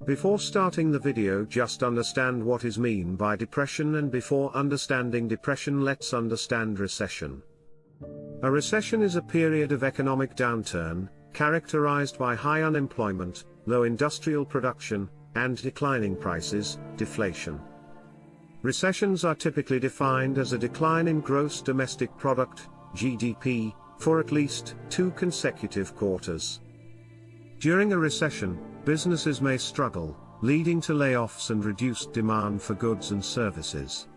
Before starting the video, just understand what is mean by depression, and before understanding depression, let's understand recession. A recession is a period of economic downturn, characterized by high unemployment, low industrial production, and declining prices, deflation. Recessions are typically defined as a decline in gross domestic product, GDP, for at least 2 consecutive quarters. During a recession, businesses may struggle, leading to layoffs and reduced demand for goods and services.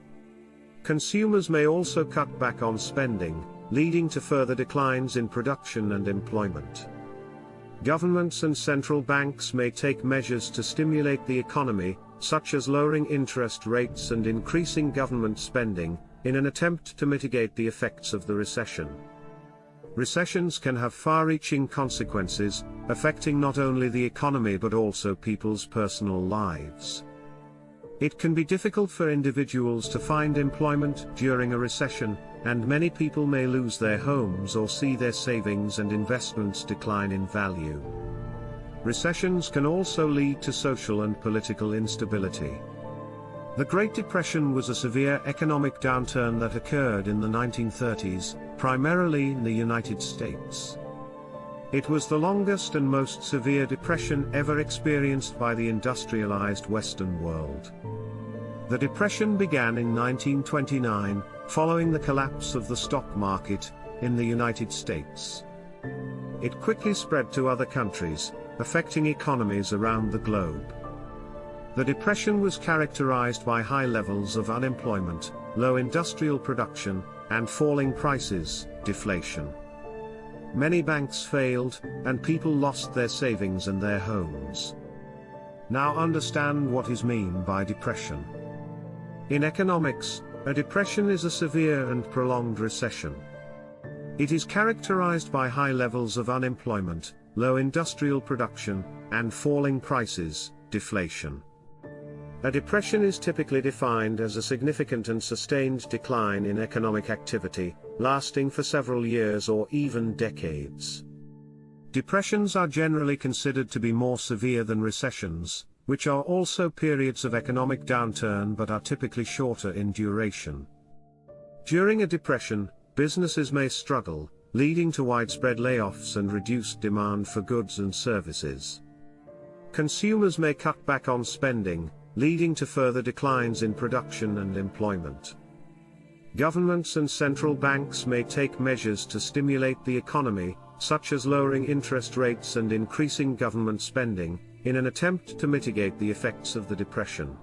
Consumers may also cut back on spending, leading to further declines in production and employment. Governments and central banks may take measures to stimulate the economy, such as lowering interest rates and increasing government spending, in an attempt to mitigate the effects of the recession. Recessions can have far-reaching consequences, affecting not only the economy but also people's personal lives. It can be difficult for individuals to find employment during a recession, and many people may lose their homes or see their savings and investments decline in value. Recessions can also lead to social and political instability. The Great Depression was a severe economic downturn that occurred in the 1930s, primarily in the United States. It was the longest and most severe depression ever experienced by the industrialized Western world. The Depression began in 1929, following the collapse of the stock market in the United States. It quickly spread to other countries, affecting economies around the globe. The Depression was characterized by high levels of unemployment, low industrial production, and falling prices, deflation. Many banks failed, and people lost their savings and their homes. Now understand what is meant by depression. In economics, a depression is a severe and prolonged recession. It is characterized by high levels of unemployment, low industrial production, and falling prices, deflation. A depression is typically defined as a significant and sustained decline in economic activity, lasting for several years or even decades. Depressions are generally considered to be more severe than recessions, which are also periods of economic downturn but are typically shorter in duration. During a depression, businesses may struggle, leading to widespread layoffs and reduced demand for goods and services. Consumers may cut back on spending, leading to further declines in production and employment. Governments and central banks may take measures to stimulate the economy, such as lowering interest rates and increasing government spending, in an attempt to mitigate the effects of the depression.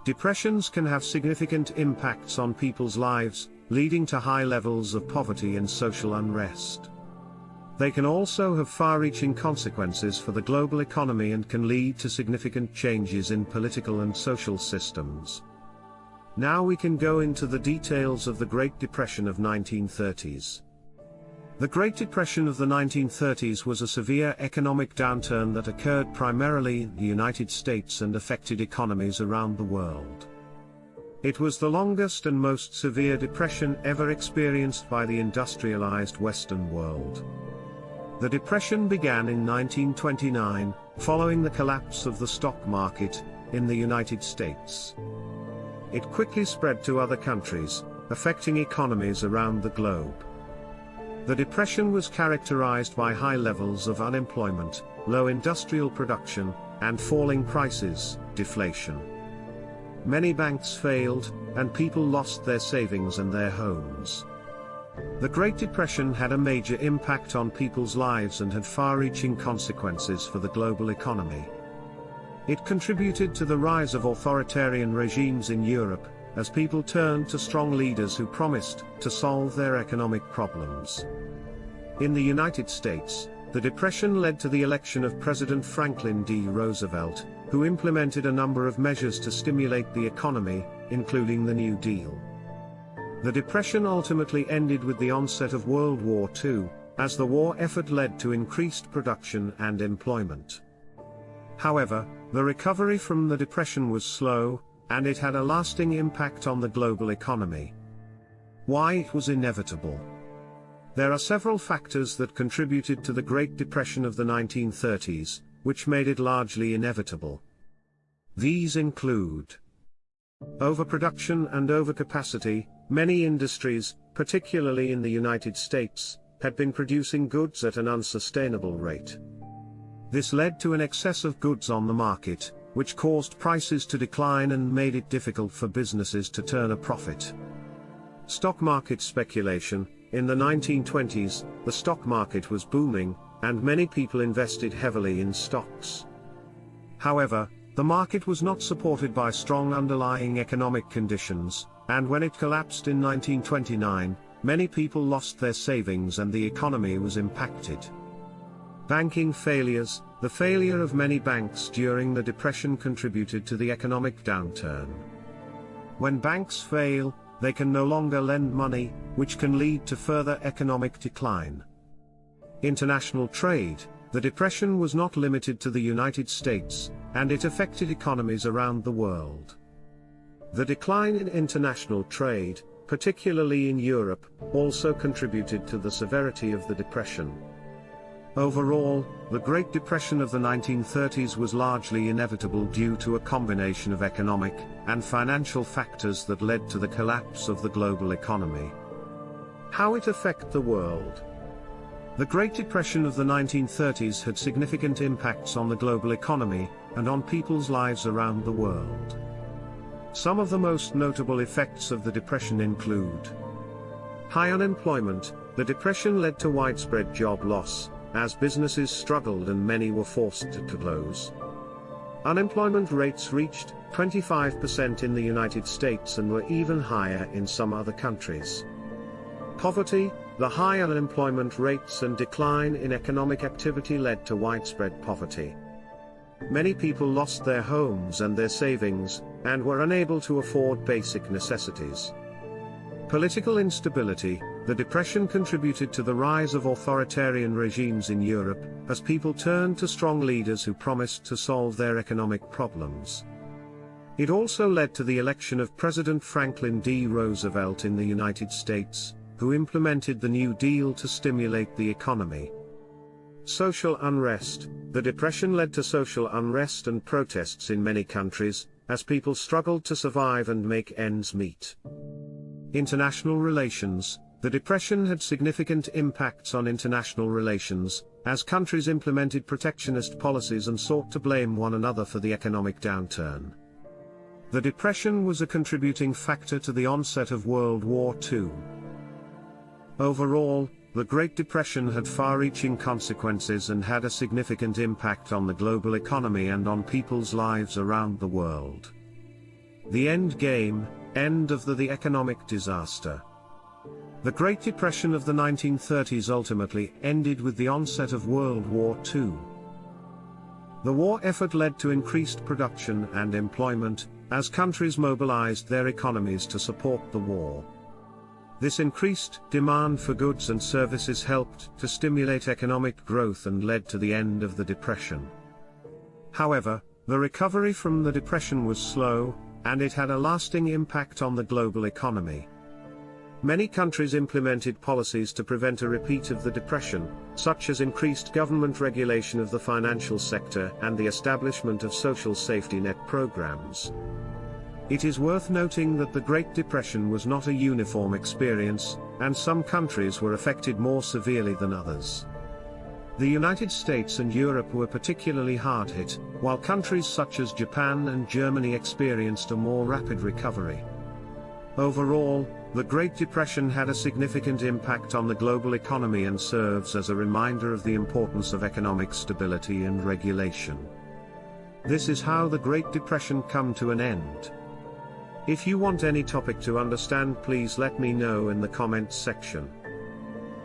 Depressions can have significant impacts on people's lives, leading to high levels of poverty and social unrest. They can also have far-reaching consequences for the global economy and can lead to significant changes in political and social systems. Now we can go into the details of the Great Depression of 1930s. The Great Depression of the 1930s was a severe economic downturn that occurred primarily in the United States and affected economies around the world. It was the longest and most severe depression ever experienced by the industrialized Western world. The Depression began in 1929, following the collapse of the stock market in the United States. It quickly spread to other countries, affecting economies around the globe. The Depression was characterized by high levels of unemployment, low industrial production, and falling prices, deflation. Many banks failed, and people lost their savings and their homes. The Great Depression had a major impact on people's lives and had far-reaching consequences for the global economy. It contributed to the rise of authoritarian regimes in Europe, as people turned to strong leaders who promised to solve their economic problems. In the United States, the Depression led to the election of President Franklin D. Roosevelt, who implemented a number of measures to stimulate the economy, including the New Deal. The Depression ultimately ended with the onset of World War II, as the war effort led to increased production and employment. However, the recovery from the Depression was slow, and it had a lasting impact on the global economy. Why it was inevitable? There are several factors that contributed to the Great Depression of the 1930s, which made it largely inevitable. These include overproduction and overcapacity. Many industries, particularly in the United States, had been producing goods at an unsustainable rate. This led to an excess of goods on the market, which caused prices to decline and made it difficult for businesses to turn a profit. Stock market speculation. In the 1920s, the stock market was booming, and many people invested heavily in stocks. However, the market was not supported by strong underlying economic conditions, and when it collapsed in 1929, many people lost their savings and the economy was impacted. Banking failures. The failure of many banks during the Depression contributed to the economic downturn. When banks fail, they can no longer lend money, which can lead to further economic decline. International trade. The Depression was not limited to the United States, and it affected economies around the world. The decline in international trade, particularly in Europe, also contributed to the severity of the Depression. Overall, the Great Depression of the 1930s was largely inevitable due to a combination of economic and financial factors that led to the collapse of the global economy. How it affected the world. The Great Depression of the 1930s had significant impacts on the global economy and on people's lives around the world. Some of the most notable effects of the Depression include high unemployment. The Depression led to widespread job loss, as businesses struggled and many were forced to close. Unemployment rates reached 25% in the United States and were even higher in some other countries. Poverty. The high unemployment rates and decline in economic activity led to widespread poverty. Many people lost their homes and their savings, and were unable to afford basic necessities. Political instability. The Depression contributed to the rise of authoritarian regimes in Europe, as people turned to strong leaders who promised to solve their economic problems. It also led to the election of President Franklin D. Roosevelt in the United States, who implemented the New Deal to stimulate the economy. Social unrest. The Depression led to social unrest and protests in many countries, as people struggled to survive and make ends meet. International relations. The Depression had significant impacts on international relations, as countries implemented protectionist policies and sought to blame one another for the economic downturn. The Depression was a contributing factor to the onset of World War II. Overall, the Great Depression had far-reaching consequences and had a significant impact on the global economy and on people's lives around the world. The end game. End of the economic disaster. The Great Depression of the 1930s ultimately ended with the onset of World War II. The war effort led to increased production and employment, as countries mobilized their economies to support the war. This increased demand for goods and services helped to stimulate economic growth and led to the end of the Depression. However, the recovery from the Depression was slow, and it had a lasting impact on the global economy. Many countries implemented policies to prevent a repeat of the Depression, such as increased government regulation of the financial sector and the establishment of social safety net programs. It is worth noting that the Great Depression was not a uniform experience, and some countries were affected more severely than others. The United States and Europe were particularly hard hit, while countries such as Japan and Germany experienced a more rapid recovery. Overall, the Great Depression had a significant impact on the global economy and serves as a reminder of the importance of economic stability and regulation. This is how the Great Depression came to an end. If you want any topic to understand, please let me know in the comments section.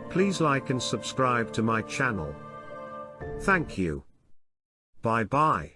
Please like and subscribe to my channel. Thank you. Bye bye.